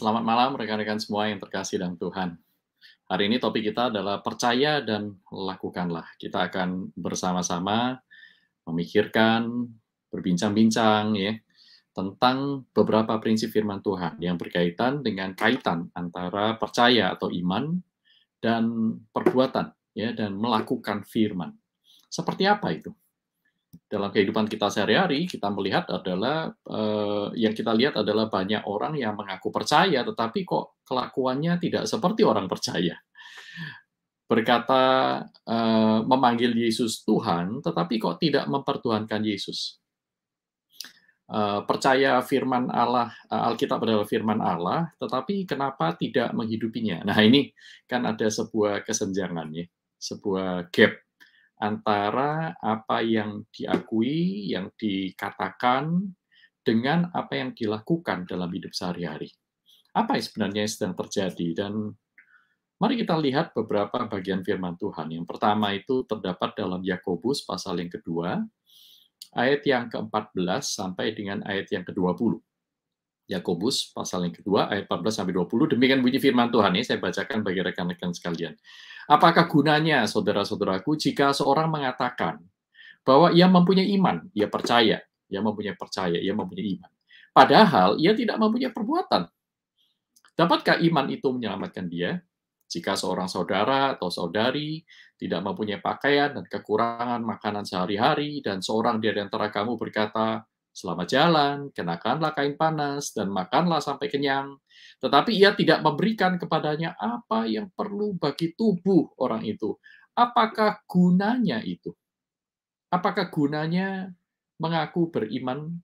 Selamat malam rekan-rekan semua yang terkasih dalam Tuhan. Hari ini topik kita adalah percaya dan lakukanlah. Kita akan bersama-sama memikirkan, berbincang-bincang ya tentang beberapa prinsip firman Tuhan yang berkaitan dengan kaitan antara percaya atau iman dan perbuatan ya dan melakukan firman. Seperti apa itu? Dalam kehidupan kita sehari-hari, kita melihat adalah yang kita lihat adalah banyak orang yang mengaku percaya, tetapi kok kelakuannya tidak seperti orang percaya. Berkata memanggil Yesus Tuhan, tetapi kok tidak mempertuhankan Yesus. Percaya firman Allah, Alkitab adalah firman Allah, tetapi kenapa tidak menghidupinya? Nah ini kan ada sebuah kesenjangan ya, sebuah gap antara apa yang diakui, yang dikatakan, dengan apa yang dilakukan dalam hidup sehari-hari. Apa yang sebenarnya sedang terjadi? Dan mari kita lihat beberapa bagian firman Tuhan. Yang pertama itu terdapat dalam Yakobus pasal yang kedua, ayat yang ke-14 sampai dengan ayat yang ke-20. Yakobus pasal yang kedua ayat 14 sampai 20. Demikian bunyi firman Tuhan ini saya bacakan bagi rekan-rekan sekalian. Apakah gunanya saudara-saudaraku jika seorang mengatakan bahwa ia mempunyai iman, ia percaya, ia mempunyai iman. Padahal ia tidak mempunyai perbuatan. Dapatkah iman itu menyelamatkan dia? Jika seorang saudara atau saudari tidak mempunyai pakaian dan kekurangan makanan sehari-hari, dan seorang di antara kamu berkata, selamat jalan, kenakanlah kain panas, dan makanlah sampai kenyang, tetapi ia tidak memberikan kepadanya apa yang perlu bagi tubuh orang itu. Apakah gunanya itu? Apakah gunanya mengaku beriman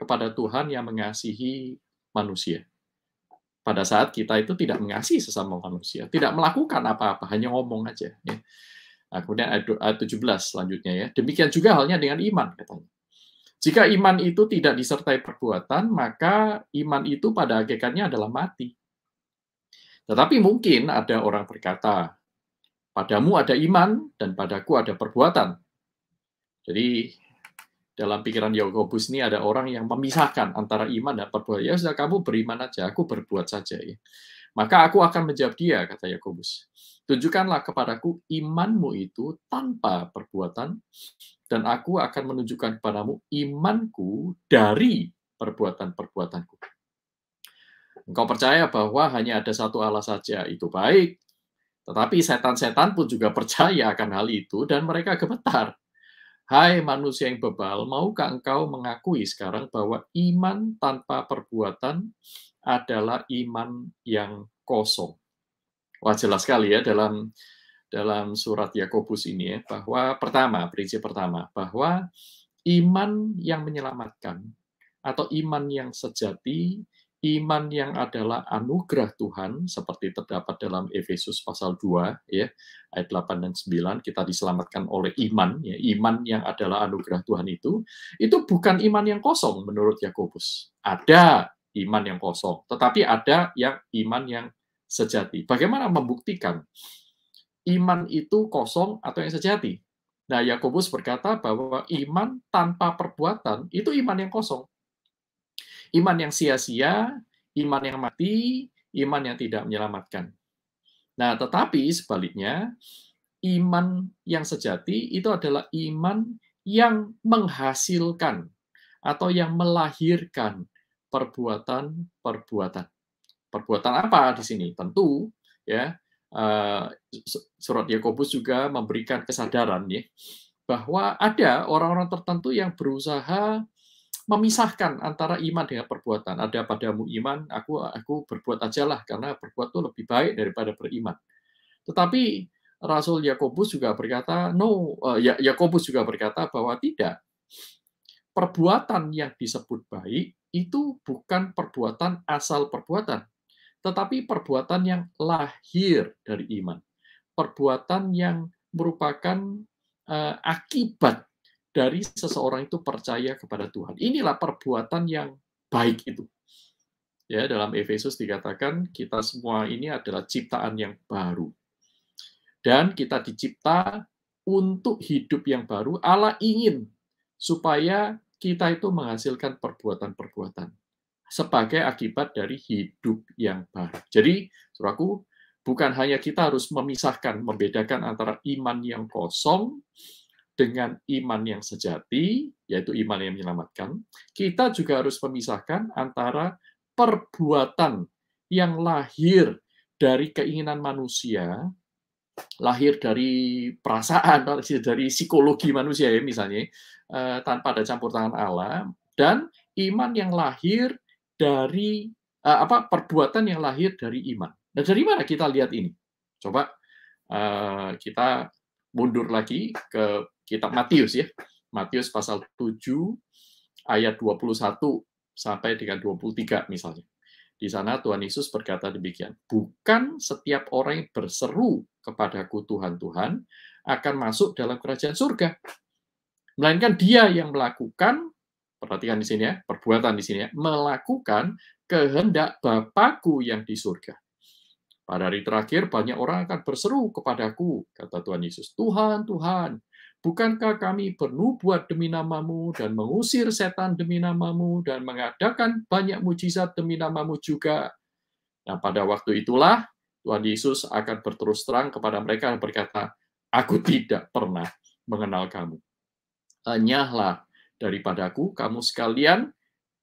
kepada Tuhan yang mengasihi manusia? Pada saat kita itu tidak mengasihi sesama manusia, tidak melakukan apa-apa, hanya ngomong aja. Ya. Nah, kemudian ayat 17 selanjutnya ya. Demikian juga halnya dengan iman, katanya. Jika iman itu tidak disertai perbuatan, maka iman itu pada hakikatnya adalah mati. Tetapi mungkin ada orang berkata, padamu ada iman dan padaku ada perbuatan. Jadi dalam pikiran Yakobus ini ada orang yang memisahkan antara iman dan perbuatan. Ya sudah, kamu beriman aja, aku berbuat saja. Ya. Maka aku akan menjawab dia, kata Yakobus. Tunjukkanlah kepadaku imanmu itu tanpa perbuatan, dan aku akan menunjukkan kepadamu imanku dari perbuatan-perbuatanku. Engkau percaya bahwa hanya ada satu Allah saja, itu baik. Tetapi setan-setan pun juga percaya akan hal itu, dan mereka gemetar. Hai manusia yang bebal, maukah engkau mengakui sekarang bahwa iman tanpa perbuatan adalah iman yang kosong? Wah, jelas sekali ya dalam surat Yakobus ini ya, bahwa prinsip pertama, bahwa iman yang menyelamatkan atau iman yang sejati, iman yang adalah anugerah Tuhan, seperti terdapat dalam Efesus pasal 2, ya, ayat 8 dan 9, kita diselamatkan oleh iman, ya, iman yang adalah anugerah Tuhan itu bukan iman yang kosong menurut Yakobus. Ada iman yang kosong, tetapi ada yang iman yang sejati. Bagaimana membuktikan iman itu kosong atau yang sejati? Nah, Yakobus berkata bahwa iman tanpa perbuatan itu iman yang kosong. Iman yang sia-sia, iman yang mati, iman yang tidak menyelamatkan. Nah, tetapi sebaliknya, iman yang sejati itu adalah iman yang menghasilkan atau yang melahirkan perbuatan-perbuatan. Perbuatan apa di sini? Tentu, ya, surat Yakobus juga memberikan kesadaran ya, bahwa ada orang-orang tertentu yang berusaha memisahkan antara iman dengan perbuatan. Ada padamu iman, aku berbuat ajalah karena berbuat itu lebih baik daripada beriman. Tetapi Rasul Yakobus juga berkata, Yakobus juga berkata bahwa tidak. Perbuatan yang disebut baik itu bukan perbuatan asal perbuatan, tetapi perbuatan yang lahir dari iman. Perbuatan yang merupakan akibat dari seseorang itu percaya kepada Tuhan. Inilah perbuatan yang baik itu. Ya, dalam Efesus dikatakan kita semua ini adalah ciptaan yang baru. Dan kita dicipta untuk hidup yang baru. Allah ingin supaya kita itu menghasilkan perbuatan-perbuatan. sebagai akibat dari hidup yang baru. Jadi, saudaraku, bukan hanya kita harus memisahkan, membedakan antara iman yang kosong dengan iman yang sejati, yaitu iman yang menyelamatkan, kita juga harus memisahkan antara perbuatan yang lahir dari keinginan manusia, lahir dari perasaan, dari psikologi manusia ya misalnya, tanpa ada campur tangan Allah, dan iman yang lahir dari perbuatan yang lahir dari iman. Nah, dari mana kita lihat ini? Coba kita mundur lagi ke kitab Matius ya. Matius pasal 7 ayat 21 sampai dengan 23 misalnya. Di sana Tuhan Yesus berkata demikian, bukan setiap orang yang berseru kepadaku Tuhan, Tuhan, akan masuk dalam kerajaan surga. Melainkan dia yang melakukan, perhatikan di sini ya, perbuatan di sini ya, melakukan kehendak Bapakku yang di surga. Pada hari terakhir, banyak orang akan berseru kepadaku, kata Tuhan Yesus, Tuhan, Tuhan, bukankah kami bernubuat demi namamu dan mengusir setan demi namamu dan mengadakan banyak mujizat demi namamu juga? Nah, pada waktu itulah Tuhan Yesus akan berterus terang kepada mereka dan berkata, aku tidak pernah mengenal kamu. Hanyalah daripadaku kamu sekalian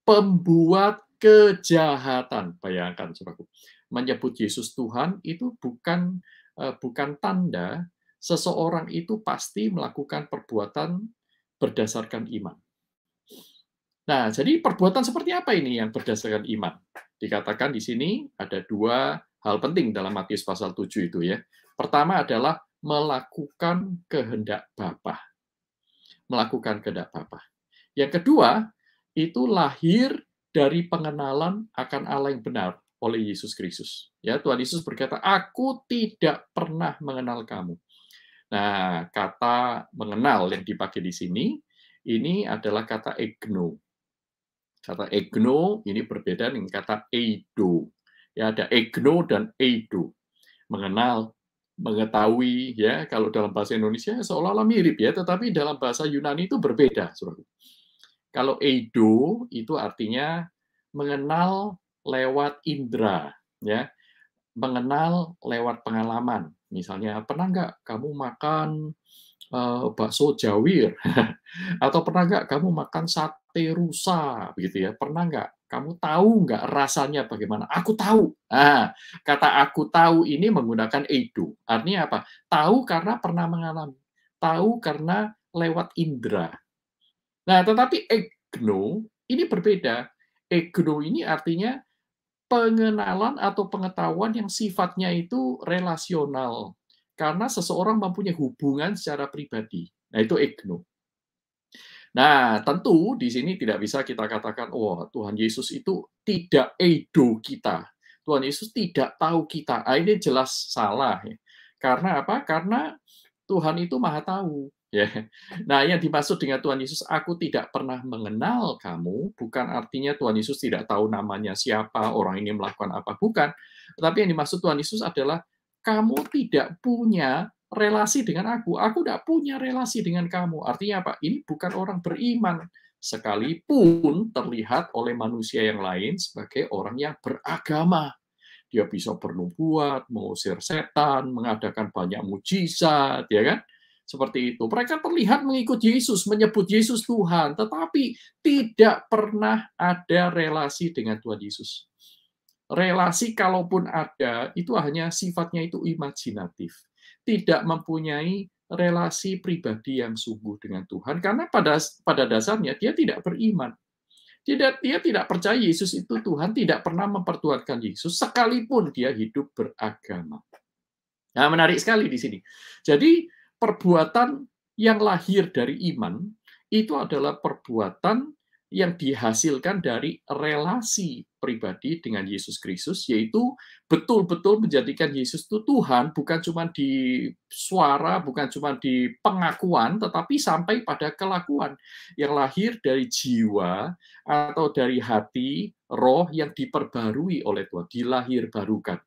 pembuat kejahatan. Bayangkan, saudaraku. Menyebut Yesus Tuhan itu bukan tanda seseorang itu pasti melakukan perbuatan berdasarkan iman. Nah, jadi perbuatan seperti apa ini yang berdasarkan iman? Dikatakan di sini ada dua hal penting dalam Matius pasal 7 itu ya. Pertama adalah melakukan kehendak Bapa. Melakukan kehendak Bapa. Yang kedua, itu lahir dari pengenalan akan Allah yang benar oleh Yesus Kristus. Ya, Tuhan Yesus berkata, "Aku tidak pernah mengenal kamu." Nah, kata mengenal yang dipakai di sini ini adalah kata egno. Kata egno ini berbeda dengan kata eido. Ya, ada egno dan eido. Mengenal, mengetahui, ya. Kalau dalam bahasa Indonesia seolah-olah mirip ya, tetapi dalam bahasa Yunani itu berbeda, Saudara. Kalau eido itu artinya mengenal lewat indera, ya. Mengenal lewat pengalaman. Misalnya, pernah nggak kamu makan bakso jawir? Atau pernah nggak kamu makan sate rusa? Begitu ya. Pernah nggak? Kamu tahu nggak rasanya bagaimana? Aku tahu. Nah, kata aku tahu ini menggunakan eido. Artinya apa? Tahu karena pernah mengalami. Tahu karena lewat indera. Nah, tetapi egno ini berbeda. Egno ini artinya pengenalan atau pengetahuan yang sifatnya itu relasional. Karena seseorang mempunyai hubungan secara pribadi. Nah, itu egno. Nah, tentu di sini tidak bisa kita katakan, oh Tuhan Yesus itu tidak eido kita. Tuhan Yesus tidak tahu kita. Ah, ini jelas salah. Ya. Karena apa? Karena Tuhan itu maha tahu. Ya. Nah, yang dimaksud dengan Tuhan Yesus, aku tidak pernah mengenal kamu, bukan artinya Tuhan Yesus tidak tahu namanya siapa, orang ini melakukan apa, bukan. Tetapi yang dimaksud Tuhan Yesus adalah, kamu tidak punya relasi dengan aku tidak punya relasi dengan kamu. Artinya apa? Ini bukan orang beriman, sekalipun terlihat oleh manusia yang lain sebagai orang yang beragama. Dia bisa bernubuat, mengusir setan, mengadakan banyak mujizat, ya kan? Seperti itu. Mereka terlihat mengikut Yesus, menyebut Yesus Tuhan, tetapi tidak pernah ada relasi dengan Tuhan Yesus. Relasi kalaupun ada, itu hanya sifatnya itu imajinatif. Tidak mempunyai relasi pribadi yang sungguh dengan Tuhan, karena pada dasarnya dia tidak beriman. Dia tidak percaya Yesus itu Tuhan, tidak pernah mempertuhankan Yesus, sekalipun dia hidup beragama. Nah, menarik sekali di sini. Jadi, perbuatan yang lahir dari iman, itu adalah perbuatan yang dihasilkan dari relasi pribadi dengan Yesus Kristus, yaitu betul-betul menjadikan Yesus itu Tuhan, bukan cuma di suara, bukan cuma di pengakuan, tetapi sampai pada kelakuan yang lahir dari jiwa atau dari hati, roh yang diperbarui oleh Tuhan, dilahir barukan.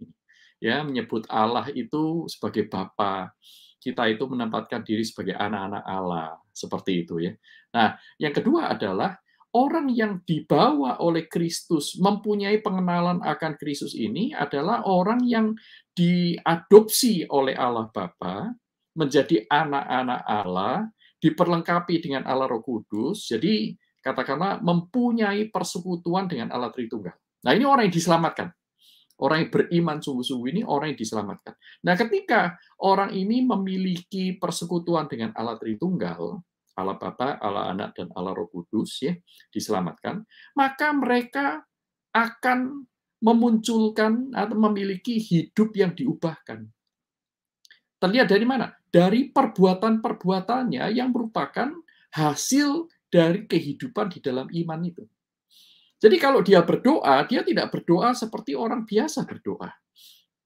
Ya, menyebut Allah itu sebagai Bapa, kita itu menempatkan diri sebagai anak-anak Allah, seperti itu ya. Nah, yang kedua adalah orang yang dibawa oleh Kristus, mempunyai pengenalan akan Kristus ini adalah orang yang diadopsi oleh Allah Bapa, menjadi anak-anak Allah, diperlengkapi dengan Allah Roh Kudus, jadi katakanlah mempunyai persekutuan dengan Allah Tritunggal. Nah, ini orang yang diselamatkan. Orang yang beriman sungguh-sungguh ini orang yang diselamatkan. Nah, ketika orang ini memiliki persekutuan dengan Allah Tritunggal, Allah Bapa, Allah Anak, dan Allah Roh Kudus, ya, diselamatkan, maka mereka akan memunculkan atau memiliki hidup yang diubahkan. Terlihat dari mana? Dari perbuatan-perbuatannya yang merupakan hasil dari kehidupan di dalam iman itu. Jadi kalau dia berdoa, dia tidak berdoa seperti orang biasa berdoa.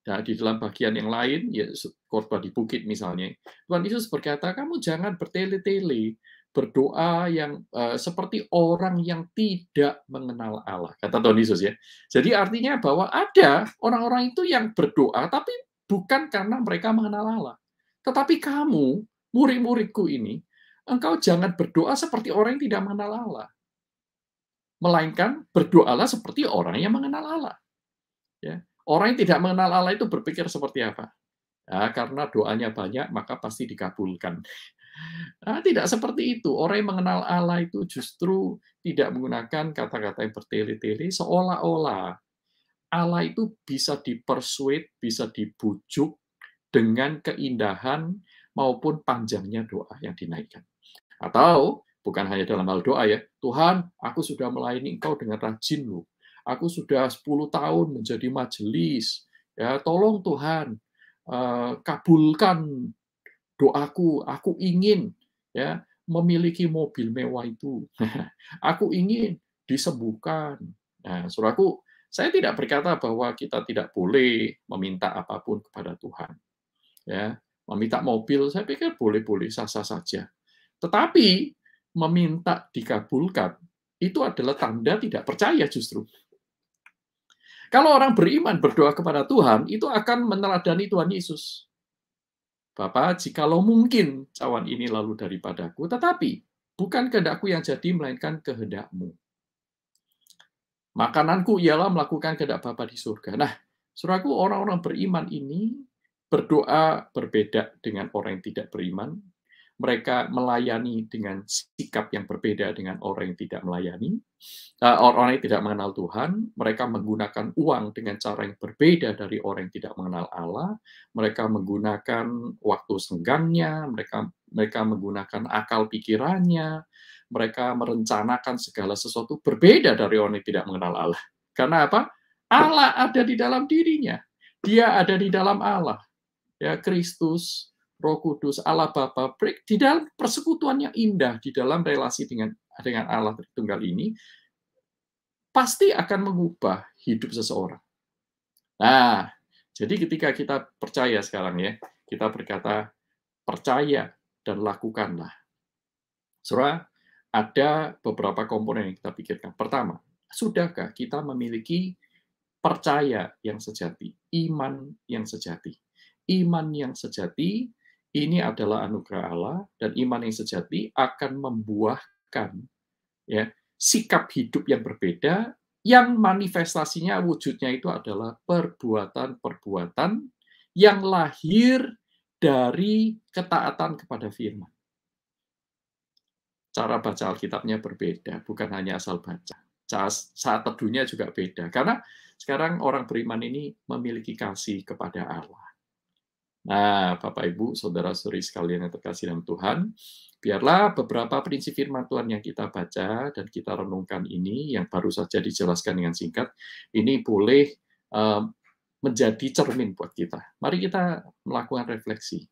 Nah, di dalam bagian yang lain, ya khotbah di bukit misalnya, Tuhan Yesus berkata, kamu jangan bertele-tele, berdoa yang seperti orang yang tidak mengenal Allah, kata Tuhan Yesus ya. Jadi artinya bahwa ada orang-orang itu yang berdoa, tapi bukan karena mereka mengenal Allah. Tetapi kamu, murid-muridku ini, engkau jangan berdoa seperti orang yang tidak mengenal Allah. Melainkan berdoalah seperti orang yang mengenal Allah. Ya. Orang yang tidak mengenal Allah itu berpikir seperti apa? Ya, karena doanya banyak, maka pasti dikabulkan. Nah, tidak seperti itu. Orang yang mengenal Allah itu justru tidak menggunakan kata-kata yang bertele-tele, seolah-olah Allah itu bisa dipersuade, bisa dibujuk dengan keindahan maupun panjangnya doa yang dinaikkan. Atau bukan hanya dalam hal doa ya, Tuhan, aku sudah melayani Engkau dengan rajin loh. Aku sudah 10 tahun menjadi majelis. Ya, tolong Tuhan, kabulkan doaku. Aku ingin ya memiliki mobil mewah itu. Aku ingin disembuhkan. Nah, saudaraku, saya tidak berkata bahwa kita tidak boleh meminta apapun kepada Tuhan. Ya, meminta mobil, saya pikir boleh-boleh, sah-sah saja. Tetapi meminta dikabulkan itu adalah tanda tidak percaya justru. Kalau orang beriman berdoa kepada Tuhan, itu akan meneladani Tuhan Yesus. Bapa, jikalau mungkin cawan ini lalu daripadaku, tetapi bukan kehendakku yang jadi, melainkan kehendak-Mu. Makananku ialah melakukan kehendak Bapa di surga. Nah, saudaraku, orang-orang beriman ini berdoa berbeda dengan orang yang tidak beriman. Mereka melayani dengan sikap yang berbeda dengan orang yang tidak melayani. Orang yang tidak mengenal Tuhan, mereka menggunakan uang dengan cara yang berbeda dari orang yang tidak mengenal Allah. Mereka menggunakan waktu senggangnya, mereka menggunakan akal pikirannya, mereka merencanakan segala sesuatu berbeda dari orang yang tidak mengenal Allah. Karena apa? Allah ada di dalam dirinya. Dia ada di dalam Allah. Ya, Kristus, Roh Kudus, Allah Bapa, di dalam persekutuan yang indah, di dalam relasi dengan Allah Tritunggal ini, pasti akan mengubah hidup seseorang. Nah, jadi ketika kita percaya sekarang ya, kita berkata, percaya dan lakukanlah. Saudara, ada beberapa komponen yang kita pikirkan. Pertama, sudahkah kita memiliki percaya yang sejati, iman yang sejati? Iman yang sejati ini adalah anugerah Allah, dan iman yang sejati akan membuahkan ya sikap hidup yang berbeda, yang manifestasinya, wujudnya itu adalah perbuatan-perbuatan yang lahir dari ketaatan kepada firman. Cara baca Alkitabnya berbeda, bukan hanya asal baca. Saat teduhnya juga beda, karena sekarang orang beriman ini memiliki kasih kepada Allah. Nah, Bapak, Ibu, Saudara-saudari sekalian yang terkasih dalam Tuhan, biarlah beberapa prinsip firman Tuhan yang kita baca dan kita renungkan ini, yang baru saja dijelaskan dengan singkat, ini boleh menjadi cermin buat kita. Mari kita melakukan refleksi.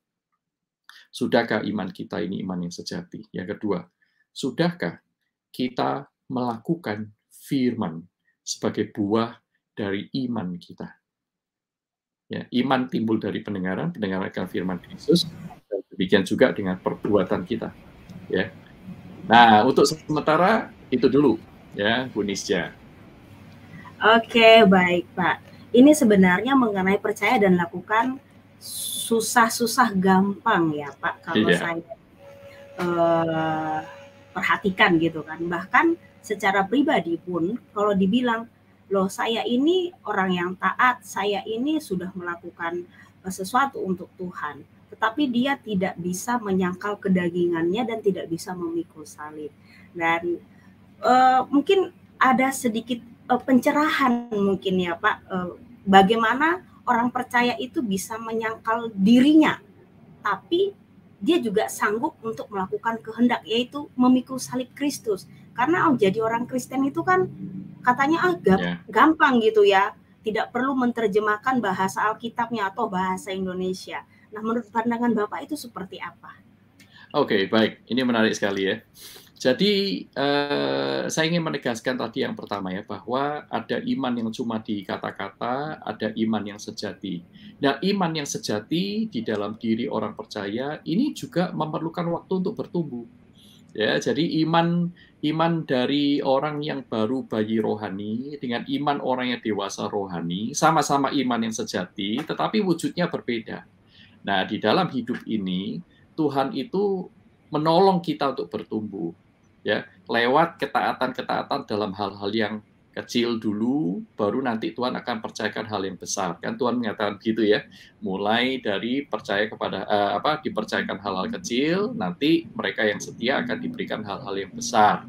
Sudahkah iman kita ini iman yang sejati? Yang kedua, sudahkah kita melakukan firman sebagai buah dari iman kita? Ya, iman timbul dari pendengaran akan firman Yesus, dan demikian juga dengan perbuatan kita. Ya. Nah, untuk sementara itu dulu, ya, Bu Nisja. Oke, baik Pak. Ini sebenarnya mengenai percaya dan lakukan susah-susah gampang ya Pak, kalau saya perhatikan gitu kan. Bahkan secara pribadi pun kalau dibilang, loh saya ini orang yang taat, saya ini sudah melakukan sesuatu untuk Tuhan, tetapi dia tidak bisa menyangkal kedagingannya dan tidak bisa memikul salib. Dan mungkin ada sedikit pencerahan mungkin ya Pak, bagaimana orang percaya itu bisa menyangkal dirinya, tapi dia juga sanggup untuk melakukan kehendak, yaitu memikul salib Kristus. Karena jadi orang Kristen itu kan katanya gampang gitu ya, tidak perlu menerjemahkan bahasa Alkitabnya atau bahasa Indonesia. Nah, menurut pandangan Bapak itu seperti apa? Oke, baik. Ini menarik sekali ya. Jadi, saya ingin menegaskan tadi yang pertama ya, bahwa ada iman yang cuma di kata-kata, ada iman yang sejati. Nah, iman yang sejati di dalam diri orang percaya, ini juga memerlukan waktu untuk bertumbuh. Ya, jadi iman dari orang yang baru bayi rohani, dengan iman orang yang dewasa rohani, sama-sama iman yang sejati, tetapi wujudnya berbeda. Nah, di dalam hidup ini, Tuhan itu menolong kita untuk bertumbuh. Ya, lewat ketaatan-ketaatan dalam hal-hal yang kecil dulu, baru nanti Tuhan akan percayakan hal yang besar. Kan Tuhan mengatakan gitu ya, mulai dari percaya kepada dipercayakan hal-hal kecil, nanti mereka yang setia akan diberikan hal-hal yang besar.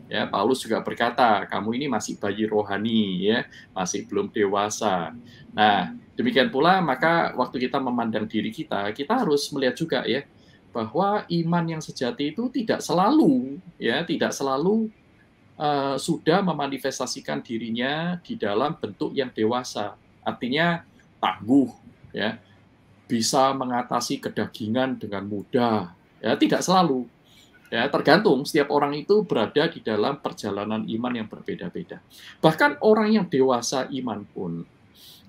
Ya, Paulus juga berkata, kamu ini masih bayi rohani, ya, masih belum dewasa. Nah, demikian pula maka waktu kita memandang diri kita harus melihat juga ya, bahwa iman yang sejati itu tidak selalu sudah memanifestasikan dirinya di dalam bentuk yang dewasa. Artinya tangguh, ya, bisa mengatasi kedagingan dengan mudah. Ya, tidak selalu. Ya, tergantung setiap orang itu berada di dalam perjalanan iman yang berbeda-beda. Bahkan orang yang dewasa iman pun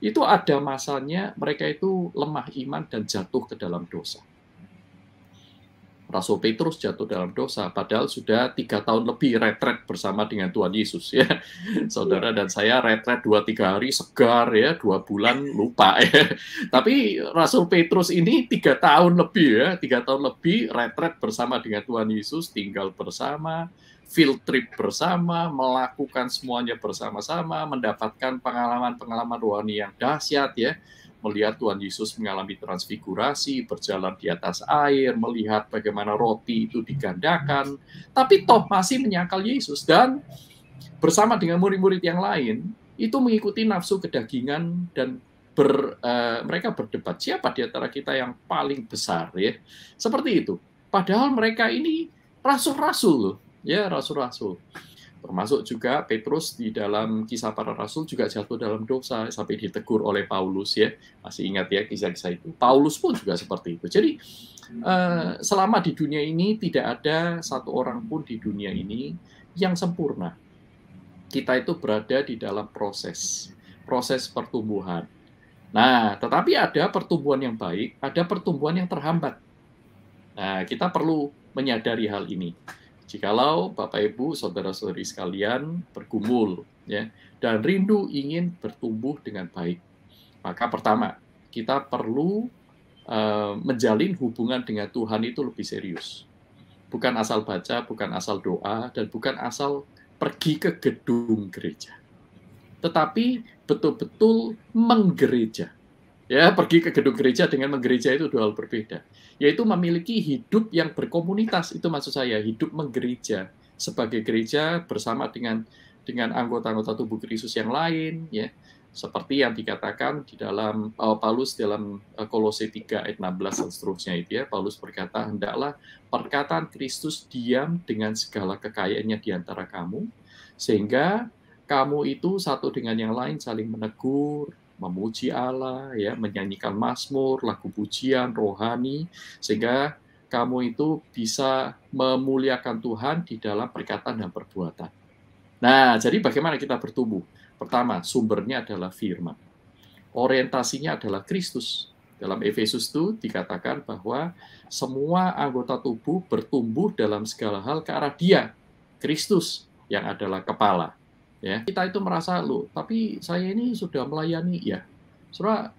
itu ada masanya mereka itu lemah iman dan jatuh ke dalam dosa. Rasul Petrus jatuh dalam dosa, padahal sudah 3 tahun lebih retret bersama dengan Tuhan Yesus. Ya, saudara dan saya retret 2-3 hari segar ya, 2 bulan lupa ya. Tapi Rasul Petrus ini 3 tahun lebih ya, 3 tahun lebih retret bersama dengan Tuhan Yesus, tinggal bersama, field trip bersama, melakukan semuanya bersama-sama, mendapatkan pengalaman-pengalaman rohani yang dahsyat ya. Melihat Tuhan Yesus mengalami transfigurasi, berjalan di atas air, melihat bagaimana roti itu digandakan, tapi toh masih menyangkal Yesus, dan bersama dengan murid-murid yang lain, itu mengikuti nafsu kedagingan, dan mereka berdebat, siapa di antara kita yang paling besar, ya, seperti itu. Padahal mereka ini rasul-rasul, ya, rasul-rasul. Termasuk juga Petrus di dalam Kisah Para Rasul juga jatuh dalam dosa sampai ditegur oleh Paulus ya. Masih ingat ya kisah-kisah itu. Paulus pun juga seperti itu. Jadi selama di dunia ini tidak ada satu orang pun di dunia ini yang sempurna. Kita itu berada di dalam proses pertumbuhan. Nah, tetapi ada pertumbuhan yang baik, ada pertumbuhan yang terhambat. Nah, kita perlu menyadari hal ini. Jikalau Bapak Ibu, saudara-saudari sekalian bergumul ya dan rindu ingin bertumbuh dengan baik, maka pertama kita perlu menjalin hubungan dengan Tuhan itu lebih serius. Bukan asal baca, bukan asal doa, dan bukan asal pergi ke gedung gereja. Tetapi betul-betul menggereja. Ya, pergi ke gedung gereja dengan menggereja itu dua hal berbeda. Yaitu memiliki hidup yang berkomunitas, itu maksud saya, hidup menggereja sebagai gereja bersama dengan anggota-anggota tubuh Kristus yang lain, ya. Seperti yang dikatakan di dalam Paulus dalam Kolose 3 ayat 16 dan seterusnya itu ya. Paulus berkata, hendaklah perkataan Kristus diam dengan segala kekayaannya di antara kamu, sehingga kamu itu satu dengan yang lain saling menegur, memuji Allah, ya, menyanyikan mazmur, lagu pujian, rohani, sehingga kamu itu bisa memuliakan Tuhan di dalam perkataan dan perbuatan. Nah, jadi bagaimana kita bertumbuh? Pertama, sumbernya adalah firman. Orientasinya adalah Kristus. Dalam Efesus itu dikatakan bahwa semua anggota tubuh bertumbuh dalam segala hal ke arah Dia, Kristus, yang adalah kepala. Ya, kita itu merasa, loh, tapi saya ini sudah melayani, ya. Saudara,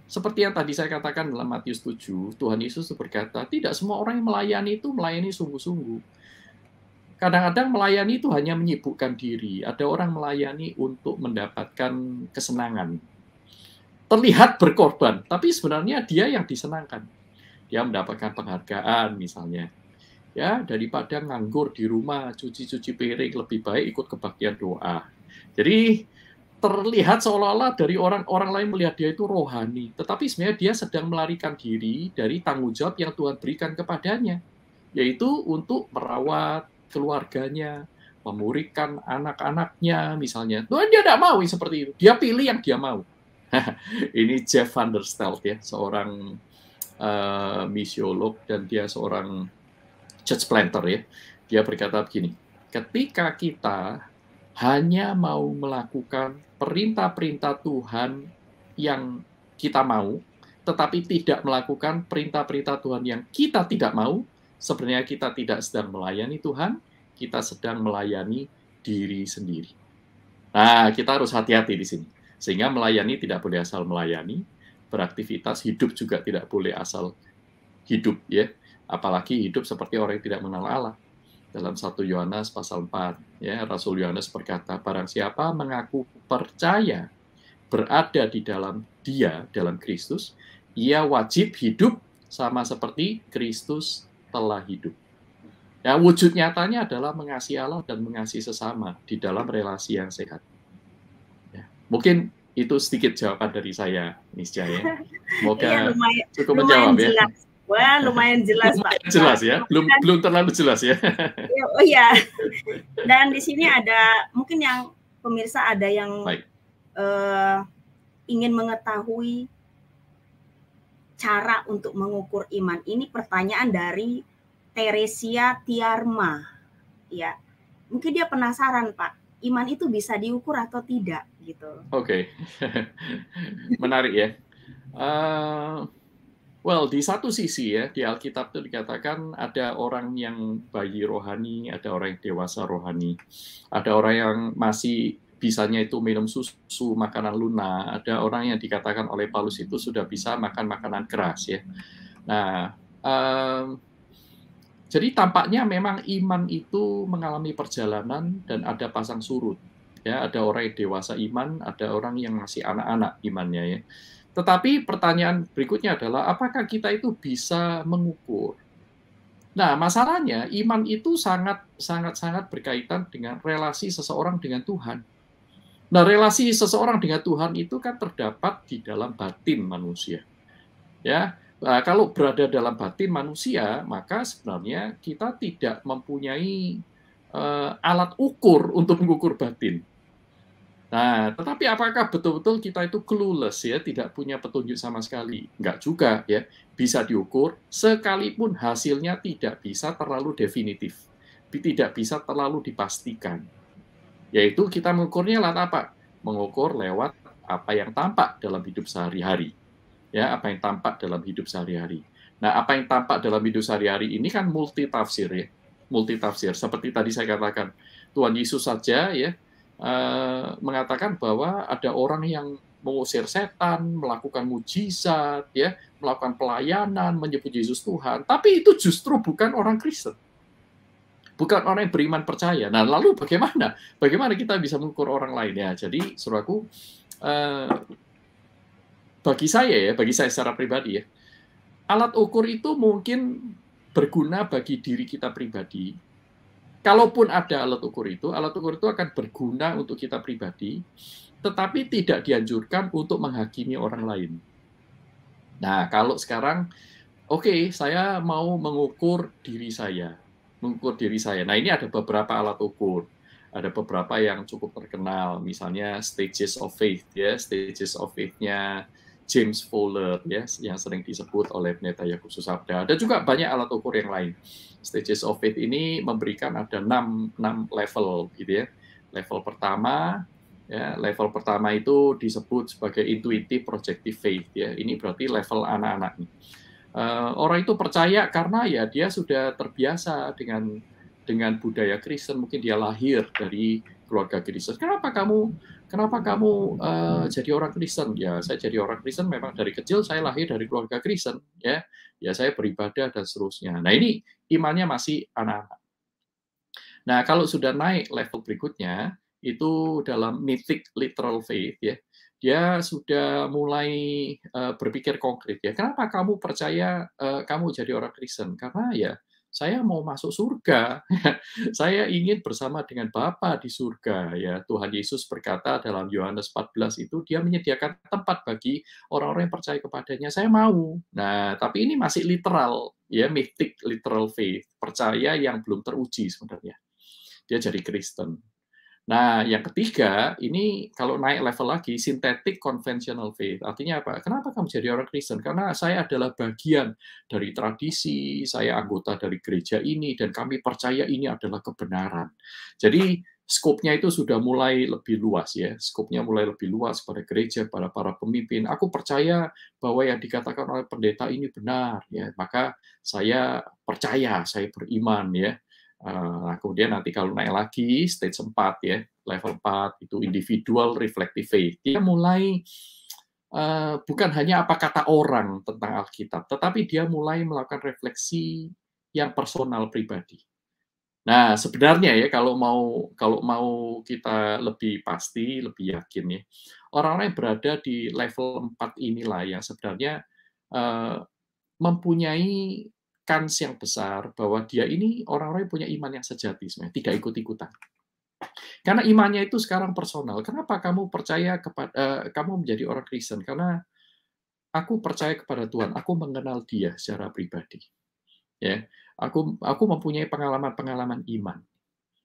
seperti yang tadi saya katakan dalam Matius 7, Tuhan Yesus berkata, tidak semua orang yang melayani itu melayani sungguh-sungguh. Kadang-kadang melayani itu hanya menyibukkan diri. Ada orang melayani untuk mendapatkan kesenangan. Terlihat berkorban, tapi sebenarnya dia yang disenangkan. Dia mendapatkan penghargaan misalnya. Ya, daripada nganggur di rumah, cuci-cuci piring, lebih baik ikut kebaktian doa. Jadi terlihat seolah-olah dari orang-orang lain melihat dia itu rohani, tetapi sebenarnya dia sedang melarikan diri dari tanggung jawab yang Tuhan berikan kepadanya, yaitu untuk merawat keluarganya, memuridkan anak-anaknya misalnya. Tuhan dia tidak mau seperti itu, dia pilih yang dia mau. Ini Jeff Van der Stelt ya, seorang misiolog dan dia seorang church planter ya. Dia berkata begini, ketika kita hanya mau melakukan perintah-perintah Tuhan yang kita mau, tetapi tidak melakukan perintah-perintah Tuhan yang kita tidak mau, sebenarnya kita tidak sedang melayani Tuhan, kita sedang melayani diri sendiri. Nah, kita harus hati-hati di sini. Sehingga melayani tidak boleh asal melayani, beraktivitas hidup juga tidak boleh asal hidup ya. Apalagi hidup seperti orang yang tidak mengenal Allah. Dalam 1 Yohanes pasal 4, ya, Rasul Yohanes berkata, barang siapa mengaku percaya berada di dalam dia, dalam Kristus, ia wajib hidup sama seperti Kristus telah hidup. Ya, wujud nyatanya adalah mengasihi Allah dan mengasihi sesama di dalam relasi yang sehat. Ya, mungkin itu sedikit jawaban dari saya, Nisca ya. Semoga Iya, cukup menjawab ya. Jelas. Wah, lumayan jelas, Pak. Jelas ya, belum terlalu jelas ya. Oh iya. Dan di sini ada mungkin yang pemirsa ada yang ingin mengetahui cara untuk mengukur iman. Ini pertanyaan dari Teresia Tiarma. Ya, mungkin dia penasaran, Pak. Iman itu bisa diukur atau tidak, gitu. Oke. Menarik ya. Well, di satu sisi ya, di Alkitab itu dikatakan ada orang yang bayi rohani, ada orang yang dewasa rohani, ada orang yang masih bisanya itu minum susu, makanan lunak, ada orang yang dikatakan oleh Paulus itu sudah bisa makan makanan keras ya. Nah, jadi tampaknya memang iman itu mengalami perjalanan dan ada pasang surut. Ya, ada orang yang dewasa iman, ada orang yang masih anak-anak imannya ya. Tetapi pertanyaan berikutnya adalah apakah kita itu bisa mengukur? Nah, masalahnya iman itu sangat berkaitan dengan relasi seseorang dengan Tuhan. Nah, relasi seseorang dengan Tuhan itu kan terdapat di dalam batin manusia. Ya, kalau berada dalam batin manusia, maka sebenarnya kita tidak mempunyai alat ukur untuk mengukur batin. Nah, tetapi apakah betul-betul kita itu clueless ya, tidak punya petunjuk sama sekali? Enggak juga ya, bisa diukur sekalipun hasilnya tidak bisa terlalu definitif, tidak bisa terlalu dipastikan. Yaitu kita mengukurnya lewat apa? Mengukur lewat apa yang tampak dalam hidup sehari-hari. Ya, apa yang tampak dalam hidup sehari-hari. Nah, apa yang tampak dalam hidup sehari-hari ini kan multitafsir ya, multitafsir. Seperti tadi saya katakan, Tuhan Yesus saja ya, mengatakan bahwa ada orang yang mengusir setan, melakukan mujizat, ya, melakukan pelayanan, menyebut Yesus Tuhan, tapi itu justru bukan orang Kristen, bukan orang yang beriman percaya. Nah, lalu bagaimana? Bagaimana kita bisa mengukur orang lain ya? Jadi, saudaraku, bagi saya secara pribadi ya, alat ukur itu mungkin berguna bagi diri kita pribadi. Kalaupun ada alat ukur itu akan berguna untuk kita pribadi, tetapi tidak dianjurkan untuk menghakimi orang lain. Nah, kalau sekarang, oke, saya mau mengukur diri saya. Nah, ini ada beberapa alat ukur. Ada beberapa yang cukup terkenal, misalnya Stages of Faith, ya, Stages of Faith-nya James Fowler, ya, yang sering disebut oleh Pendeta Yakobus Susabda. Ada juga banyak alat ukur yang lain. Stages of Faith ini memberikan ada 6 level gitu ya. Level pertama itu disebut sebagai intuitive projective faith ya. Ini berarti level anak-anak. Orang itu percaya karena ya dia sudah terbiasa dengan budaya Kristen, mungkin dia lahir dari keluarga Kristen. Kenapa kamu jadi orang Kristen? Ya, saya jadi orang Kristen memang dari kecil saya lahir dari keluarga Kristen ya saya beribadah dan seterusnya. Nah, ini imannya masih anak-anak. Nah, kalau sudah naik level berikutnya, itu dalam mythic literal faith ya, dia sudah mulai berpikir konkret ya. Kenapa kamu percaya kamu jadi orang Kristen? Karena ya saya mau masuk surga. Saya ingin bersama dengan Bapa di surga ya. Tuhan Yesus berkata dalam Yohanes 14 itu dia menyediakan tempat bagi orang-orang yang percaya kepadanya. Saya mau. Nah, tapi ini masih literal ya, mythic literal faith, percaya yang belum teruji sebenarnya. Dia jadi Kristen. Nah, yang ketiga, ini kalau naik level lagi, synthetic conventional faith. Artinya apa? Kenapa kamu jadi orang Kristen? Karena saya adalah bagian dari tradisi, saya anggota dari gereja ini, dan kami percaya ini adalah kebenaran. Jadi, skopnya itu sudah mulai lebih luas ya. Skopnya mulai lebih luas pada gereja, pada para pemimpin. Aku percaya bahwa yang dikatakan oleh pendeta ini benar ya. Maka saya percaya, saya beriman ya. Nah, kemudian nanti kalau naik lagi, stage 4 ya, level 4 itu individual reflective faith. Dia mulai bukan hanya apa kata orang tentang Alkitab, tetapi dia mulai melakukan refleksi yang personal pribadi. Nah, sebenarnya ya kalau mau kita lebih pasti, lebih yakin ya, orang-orang yang berada di level 4 inilah yang sebenarnya mempunyai kans yang besar bahwa dia ini orang-orang yang punya iman yang sejati sebenarnya, tidak ikut-ikutan. Karena imannya itu sekarang personal. Kenapa kamu percaya kamu menjadi orang Kristen? Karena aku percaya kepada Tuhan, aku mengenal Dia secara pribadi. Ya, aku mempunyai pengalaman-pengalaman iman.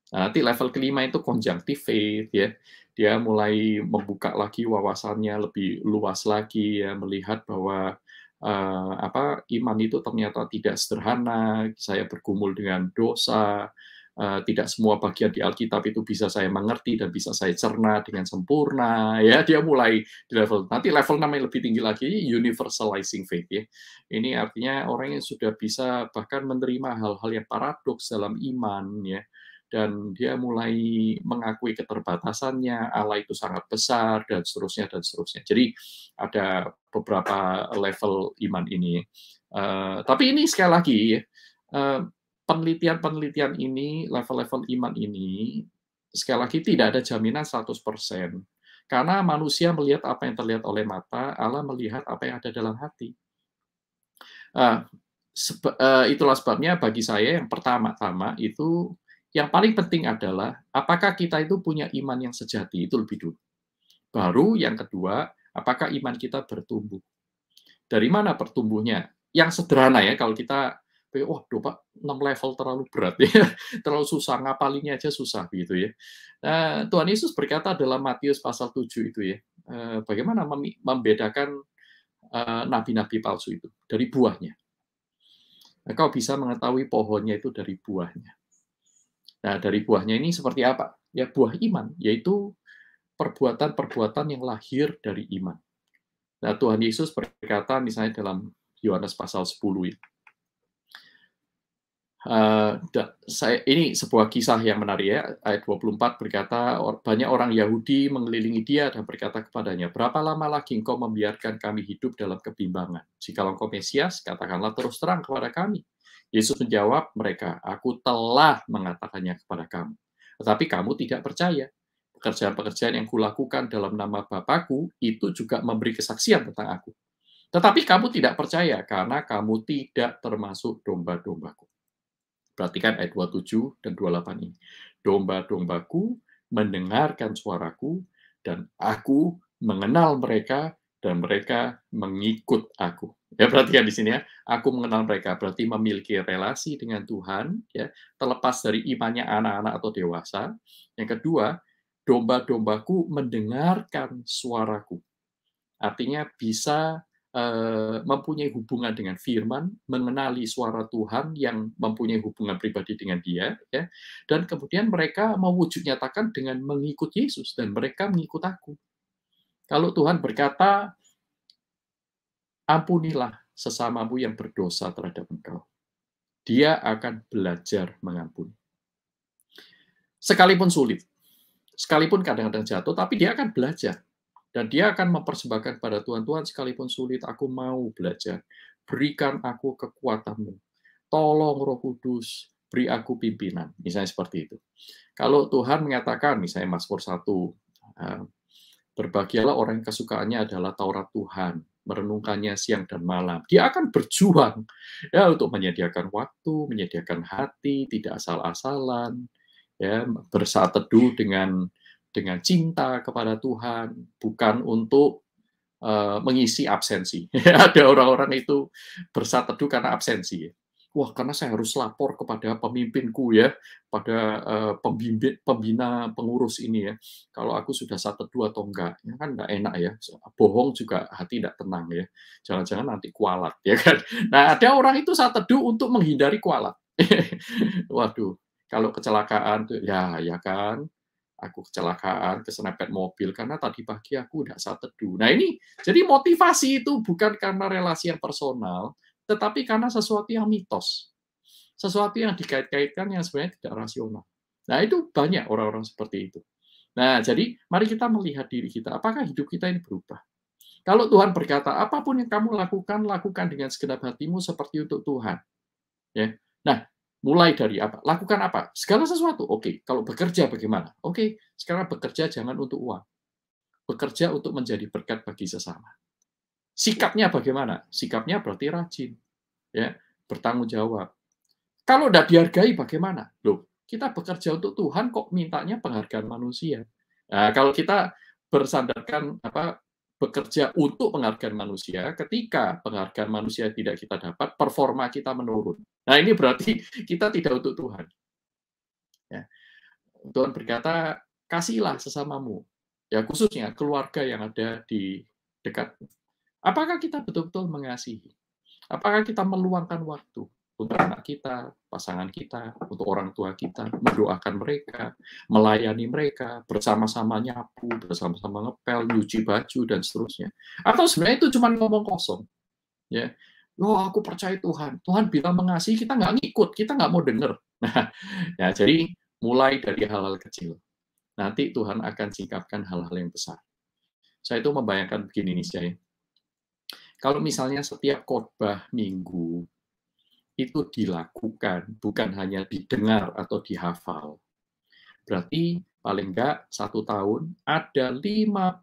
Nah, nanti level kelima itu conjunctive faith ya. Dia mulai membuka lagi wawasannya lebih luas lagi ya, melihat bahwa iman itu ternyata tidak sederhana, saya bergumul dengan dosa, tidak semua bagian di Alkitab itu bisa saya mengerti dan bisa saya cerna dengan sempurna ya. Dia mulai di nanti level 6 yang lebih tinggi lagi, universalizing faith ya. Ini artinya orang yang sudah bisa bahkan menerima hal-hal yang paradoks dalam iman ya, dan dia mulai mengakui keterbatasannya, Allah itu sangat besar, dan seterusnya, dan seterusnya. Jadi ada beberapa level iman ini. Tapi ini sekali lagi, penelitian-penelitian ini, level-level iman ini, sekali lagi tidak ada jaminan 100%. Karena manusia melihat apa yang terlihat oleh mata, Allah melihat apa yang ada dalam hati. Itulah sebabnya bagi saya yang pertama-tama itu yang paling penting adalah apakah kita itu punya iman yang sejati, itu lebih dulu. Baru yang kedua, apakah iman kita bertumbuh. Dari mana pertumbuhnya? Yang sederhana ya, kalau kita, wah, Pak, 6 level terlalu berat ya, terlalu susah, ngapalinnya aja susah gitu ya. Tuhan Yesus berkata dalam Matius pasal 7 itu ya, bagaimana membedakan nabi-nabi palsu itu dari buahnya. Kau bisa mengetahui pohonnya itu dari buahnya. Nah, dari buahnya ini seperti apa? Ya, buah iman, yaitu perbuatan-perbuatan yang lahir dari iman. Nah, Tuhan Yesus berkata misalnya dalam Yohanes pasal 10 ini, ini sebuah kisah yang menarik ya, ayat 24 berkata, banyak orang Yahudi mengelilingi dia dan berkata kepadanya, berapa lama lagi engkau membiarkan kami hidup dalam kebimbangan? Jikalau engkau Mesias, katakanlah terus terang kepada kami. Yesus menjawab mereka, aku telah mengatakannya kepada kamu, tetapi kamu tidak percaya. Pekerjaan-pekerjaan yang kulakukan dalam nama Bapakku itu juga memberi kesaksian tentang aku. Tetapi kamu tidak percaya karena kamu tidak termasuk domba-dombaku. Perhatikan ayat 27 dan 28 ini. Domba-dombaku mendengarkan suaraku, dan aku mengenal mereka, dan mereka mengikut aku. Ya, perhatikan di sini ya. Aku mengenal mereka, berarti memiliki relasi dengan Tuhan, ya, terlepas dari imannya anak-anak atau dewasa. Yang kedua, domba-dombaku mendengarkan suaraku. Artinya bisa mempunyai hubungan dengan firman, mengenali suara Tuhan yang mempunyai hubungan pribadi dengan dia, ya, dan kemudian mereka mewujud nyatakan dengan mengikut Yesus, dan mereka mengikut aku. Kalau Tuhan berkata, ampunilah sesamamu yang berdosa terhadap engkau, dia akan belajar mengampuni. Sekalipun sulit, sekalipun kadang-kadang jatuh, tapi dia akan belajar. Dan dia akan mempersembahkan pada Tuhan, Tuhan sekalipun sulit, aku mau belajar. Berikan aku kekuatan-Mu. Tolong Roh Kudus, beri aku pimpinan, misalnya seperti itu. Kalau Tuhan mengatakan, misalnya Mazmur 1, berbahagialah orang yang kesukaannya adalah Taurat Tuhan, merenungkannya siang dan malam. Dia akan berjuang ya untuk menyediakan waktu, menyediakan hati, tidak asal-asalan, ya bersaat teduh dengan cinta kepada Tuhan, bukan untuk mengisi absensi. Ada orang-orang itu bersaat teduh karena absensi. Wah, karena saya harus lapor kepada pemimpinku ya, pada pembina pengurus ini ya. Kalau aku sudah saat teduh atau enggak, ya kan enggak enak ya. Bohong juga hati tidak tenang ya. Jangan-jangan nanti kualat ya kan. Nah, ada orang itu saat teduh untuk menghindari kualat. Waduh, kalau kecelakaan tuh ya kan, aku kecelakaan, keserempet mobil, karena tadi pagi aku udah saat teduh. Nah ini, jadi motivasi itu bukan karena relasi yang personal, tetapi karena sesuatu yang mitos. Sesuatu yang dikait-kaitkan yang sebenarnya tidak rasional. Nah itu banyak orang-orang seperti itu. Nah jadi mari kita melihat diri kita, apakah hidup kita ini berubah? Kalau Tuhan berkata, apapun yang kamu lakukan, lakukan dengan segenap hatimu seperti untuk Tuhan. Ya. Nah, mulai dari apa? Lakukan apa? Segala sesuatu. Oke. Kalau bekerja bagaimana? Oke. Sekarang bekerja jangan untuk uang. Bekerja untuk menjadi berkat bagi sesama. Sikapnya bagaimana? Sikapnya berarti rajin. Ya, bertanggung jawab. Kalau tidak dihargai bagaimana? Loh, kita bekerja untuk Tuhan kok mintanya penghargaan manusia. Nah, kalau kita bersandarkan bekerja untuk penghargaan manusia, ketika penghargaan manusia tidak kita dapat, performa kita menurun. Nah, ini berarti kita tidak untuk Tuhan. Ya. Tuhan berkata, kasihilah sesamamu. Ya, khususnya keluarga yang ada di dekat. Apakah kita betul-betul mengasihi? Apakah kita meluangkan waktu untuk anak kita, pasangan kita, untuk orang tua kita, mendoakan mereka, melayani mereka, bersama-sama nyapu, bersama-sama ngepel, nyuci baju, dan seterusnya. Atau sebenarnya itu cuma ngomong kosong. Ya, oh aku percaya Tuhan. Tuhan bilang mengasihi, kita nggak ngikut, kita nggak mau dengar. Nah, ya, jadi mulai dari hal-hal kecil. Nanti Tuhan akan singkapkan hal-hal yang besar. Saya itu membayangkan begini nih, saya. Kalau misalnya setiap khotbah minggu itu dilakukan, bukan hanya didengar atau dihafal. Berarti paling enggak 1 tahun ada 52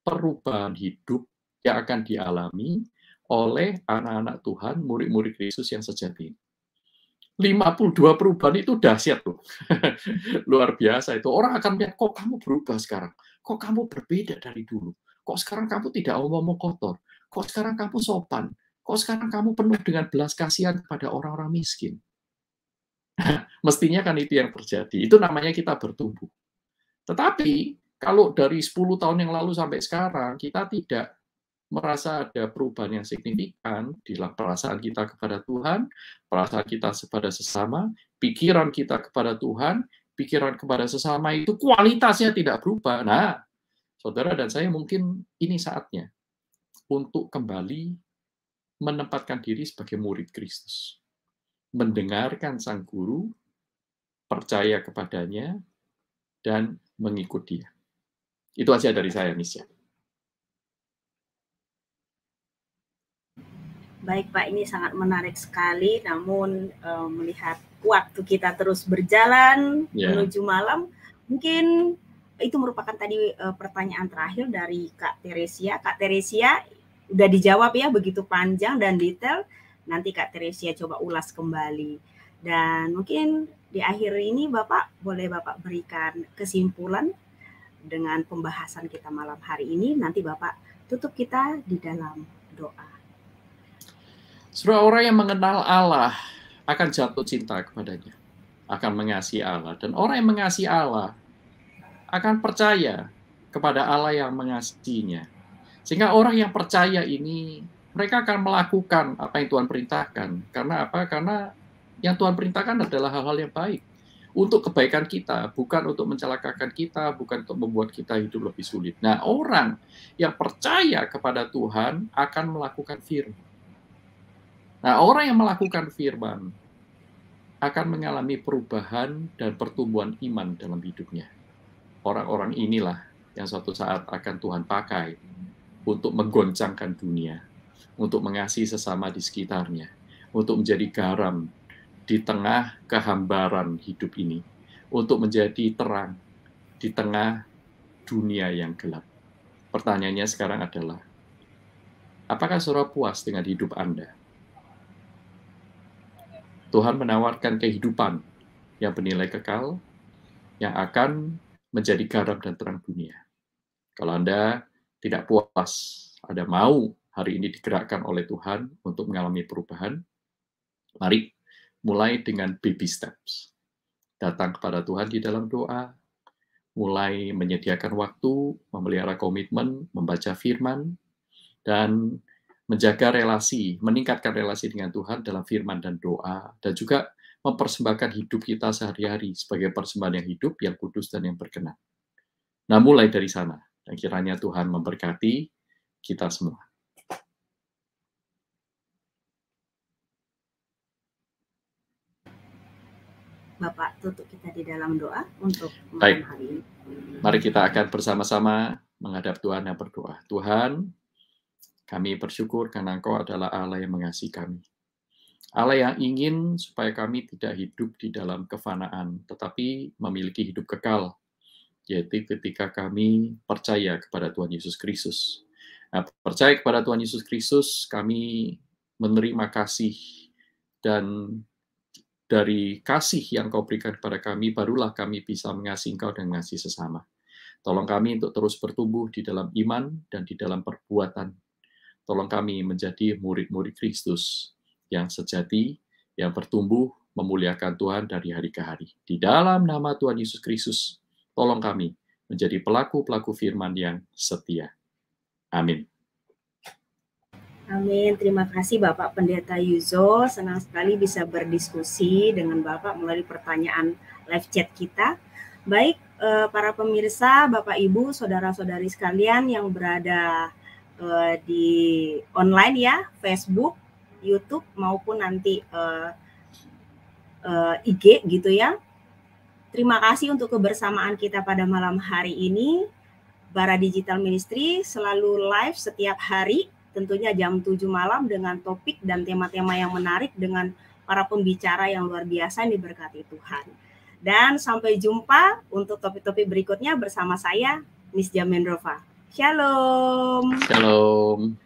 perubahan hidup yang akan dialami oleh anak-anak Tuhan, murid-murid Yesus yang sejati. 52 perubahan itu dahsyat tuh. Luar biasa itu. Orang akan melihat, kok kamu berubah sekarang? Kok kamu berbeda dari dulu? Kok sekarang kamu tidak ngomong kotor? Kok sekarang kamu sopan? Kok sekarang kamu penuh dengan belas kasihan kepada orang-orang miskin? Mestinya kan itu yang terjadi. Itu namanya kita bertumbuh. Tetapi, kalau dari 10 tahun yang lalu sampai sekarang, kita tidak merasa ada perubahan yang signifikan di perasaan kita kepada Tuhan, perasaan kita kepada sesama, pikiran kita kepada Tuhan, pikiran kepada sesama itu kualitasnya tidak berubah. Nah, saudara dan saya mungkin ini saatnya untuk kembali menempatkan diri sebagai murid Kristus. Mendengarkan Sang Guru, percaya kepadanya, dan mengikut Dia. Itu aja dari saya, Misya. Baik Pak, ini sangat menarik sekali, namun melihat waktu kita terus berjalan menuju malam, mungkin itu merupakan tadi pertanyaan terakhir dari Kak Teresia. Kak Teresia, udah dijawab ya, begitu panjang dan detail, nanti Kak Teresia coba ulas kembali. Dan mungkin di akhir ini boleh Bapak berikan kesimpulan dengan pembahasan kita malam hari ini, nanti Bapak tutup kita di dalam doa. Saudara, orang yang mengenal Allah akan jatuh cinta kepadanya, akan mengasihi Allah. Dan orang yang mengasihi Allah akan percaya kepada Allah yang mengasihinya. Sehingga orang yang percaya ini, mereka akan melakukan apa yang Tuhan perintahkan. Karena apa? Karena yang Tuhan perintahkan adalah hal-hal yang baik. Untuk kebaikan kita, bukan untuk mencelakakan kita, bukan untuk membuat kita hidup lebih sulit. Nah, orang yang percaya kepada Tuhan akan melakukan firman. Nah, orang yang melakukan firman akan mengalami perubahan dan pertumbuhan iman dalam hidupnya. Orang-orang inilah yang suatu saat akan Tuhan pakai untuk menggoncangkan dunia, untuk mengasihi sesama di sekitarnya, untuk menjadi garam di tengah kehambaran hidup ini, untuk menjadi terang di tengah dunia yang gelap. Pertanyaannya sekarang adalah, apakah saudara puas dengan hidup Anda? Tuhan menawarkan kehidupan yang bernilai kekal, yang akan menjadi garam dan terang dunia. Kalau Anda tidak puas, Anda mau hari ini digerakkan oleh Tuhan untuk mengalami perubahan, mari mulai dengan baby steps. Datang kepada Tuhan di dalam doa, mulai menyediakan waktu, memelihara komitmen, membaca firman, dan menjaga relasi, meningkatkan relasi dengan Tuhan dalam firman dan doa, dan juga mempersembahkan hidup kita sehari-hari sebagai persembahan yang hidup, yang kudus, dan yang berkenan. Nah, mulai dari sana, dan kiranya Tuhan memberkati kita semua. Bapak tutup kita di dalam doa untuk Baik. malam hari ini. Mari kita akan bersama-sama menghadap Tuhan dan berdoa. Tuhan, kami bersyukur karena Engkau adalah Allah yang mengasihi kami. Allah yang ingin supaya kami tidak hidup di dalam kefanaan, tetapi memiliki hidup kekal, yaitu ketika kami percaya kepada Tuhan Yesus Kristus. Nah, percaya kepada Tuhan Yesus Kristus, kami menerima kasih, dan dari kasih yang Kau berikan kepada kami, barulah kami bisa mengasihi Engkau dan mengasihi sesama. Tolong kami untuk terus bertumbuh di dalam iman dan di dalam perbuatan. Tolong kami menjadi murid-murid Kristus yang sejati, yang bertumbuh, memuliakan Tuhan dari hari ke hari. Di dalam nama Tuhan Yesus Kristus, tolong kami menjadi pelaku-pelaku firman yang setia. Amin. Amin. Terima kasih Bapak Pendeta Yuzo. Senang sekali bisa berdiskusi dengan Bapak melalui pertanyaan live chat kita. Baik, para pemirsa, Bapak Ibu, saudara-saudari sekalian yang berada di online ya, Facebook, YouTube, maupun nanti IG gitu ya. Terima kasih untuk kebersamaan kita pada malam hari ini. Bara Digital Ministry selalu live setiap hari, tentunya jam 7 malam dengan topik dan tema-tema yang menarik dengan para pembicara yang luar biasa yang diberkati Tuhan. Dan sampai jumpa untuk topik-topik berikutnya bersama saya, Miss Jamendrova. Shalom. Shalom.